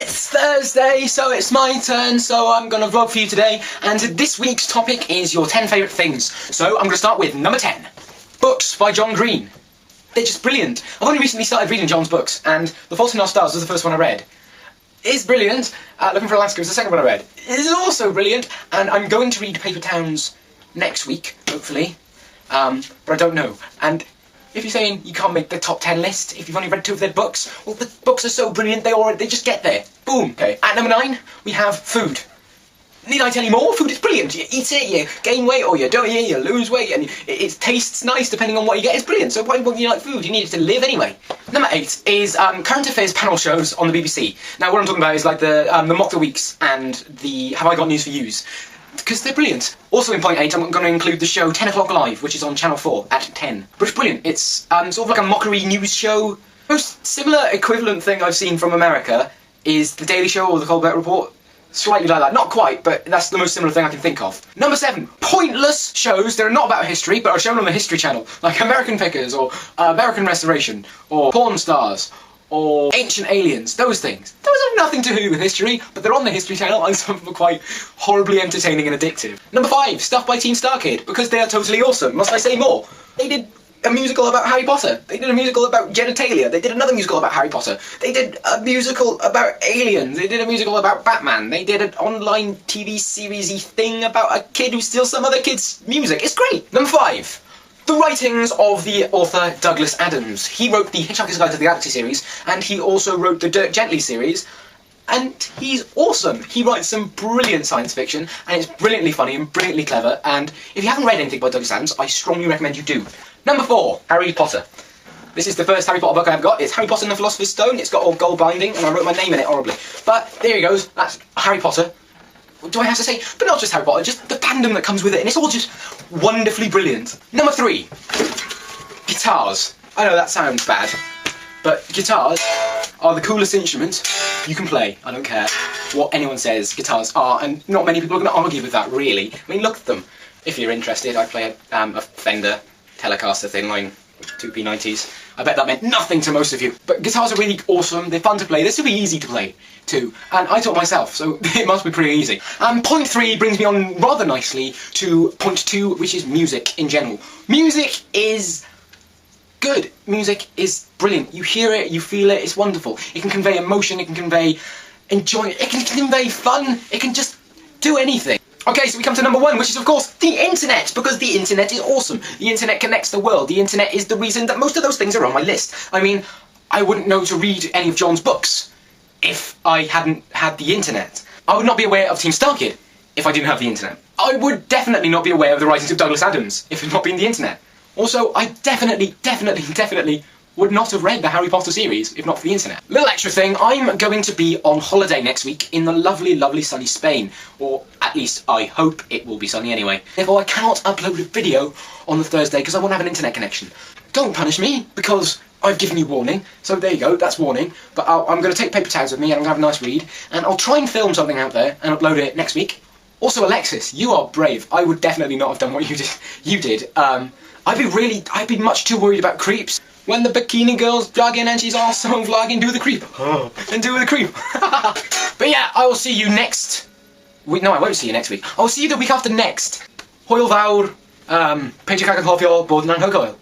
It's Thursday, so it's my turn, so I'm gonna vlog for you today, and this week's topic is your 10 favourite things. So I'm gonna start with number 10. Books by John Green. They're just brilliant. I've only recently started reading John's books, and The Fault in Our Stars was the first one I read. It's brilliant. Looking for Alaska was the second one I read. It is also brilliant, and I'm going to read Paper Towns next week, hopefully. But I don't know. And if you're saying you can't make the top 10 list if you've only read 2 of their books, well, the books are so brilliant, they just get there. Boom. Okay. At number 9, we have food. Need I tell you more? Food is brilliant. You eat it, you gain weight, or you don't eat it, you lose weight, and it tastes nice depending on what you get. It's brilliant. So why wouldn't you like food? You need it to live anyway. Number 8 is current affairs panel shows on the BBC. Now what I'm talking about is like the Mock the Weeks and the Have I Got News for Yous, because they're brilliant. Also in point 8, I'm going to include the show 10 O'Clock Live, which is on Channel 4 at 10. But it's brilliant. It's sort of like a mockery news show. Most similar equivalent thing I've seen from America is The Daily Show or The Colbert Report. Slightly like that. Not quite, but that's the most similar thing I can think of. Number 7. Pointless shows that are not about history, but are shown on the History Channel. Like American Pickers, or American Restoration, or Porn Stars, or Ancient Aliens. Those things. Those have nothing to do with history, but they're on the History Channel, and some of them are quite horribly entertaining and addictive. Number 5. Stuff by Team Star Kid, because they are totally awesome. Must I say more? They did a musical about Harry Potter. They did a musical about genitalia. They did another musical about Harry Potter. They did a musical about aliens. They did a musical about Batman. They did an online TV series-y thing about a kid who steals some other kid's music. It's great. Number 5. The writings of the author Douglas Adams. He wrote the Hitchhiker's Guide to the Galaxy series, and he also wrote the Dirk Gently series, and he's awesome. He writes some brilliant science fiction, and it's brilliantly funny and brilliantly clever, and if you haven't read anything by Douglas Adams, I strongly recommend you do. Number 4, Harry Potter. This is the first Harry Potter book I've got. It's Harry Potter and the Philosopher's Stone. It's got all gold binding, and I wrote my name in it horribly. But there he goes, that's Harry Potter. Do I have to say? But not just Harry Potter, just the fandom that comes with it, and it's all just wonderfully brilliant. Number 3, guitars. I know that sounds bad, but guitars are the coolest instrument you can play. I don't care what anyone says guitars are, and not many people are going to argue with that, really. I mean, look at them. If you're interested, I play a Fender Telecaster Thinline 2P90s. I bet that meant nothing to most of you. But guitars are really awesome, they're fun to play, they're super easy to play too. And I taught myself, so it must be pretty easy. Point 3 brings me on rather nicely to point 2, which is music in general. Music is good. Music is brilliant. You hear it, you feel it, it's wonderful. It can convey emotion, it can convey enjoyment, it can convey fun, it can just do anything. Okay, so we come to number 1, which is of course the internet, because the internet is awesome. The internet connects the world. The internet is the reason that most of those things are on my list. I mean, I wouldn't know to read any of John's books if I hadn't had the internet. I would not be aware of Team Star Kid if I didn't have the internet. I would definitely not be aware of the writings of Douglas Adams if it had not been the internet. Also, I definitely would not have read the Harry Potter series if not for the internet. Little extra thing, I'm going to be on holiday next week in the lovely, lovely sunny Spain. Or at least I hope it will be sunny anyway. Therefore I cannot upload a video on the Thursday because I won't have an internet connection. Don't punish me, because I've given you warning. So there you go, that's warning. But I'm going to take Paper Towns with me and I'm going to have a nice read. And I'll try and film something out there and upload it next week. Also Alexis, you are brave. I would definitely not have done what you did. I'd be much too worried about creeps. When the bikini girl's jogging and she's also vlogging, do the creep. And do the creep. But yeah, I will see you next week. No, I won't see you next week. I will see you the week after next. Hwyl fawr, peidiwch ag anghofio bod 'na'n anhygoel.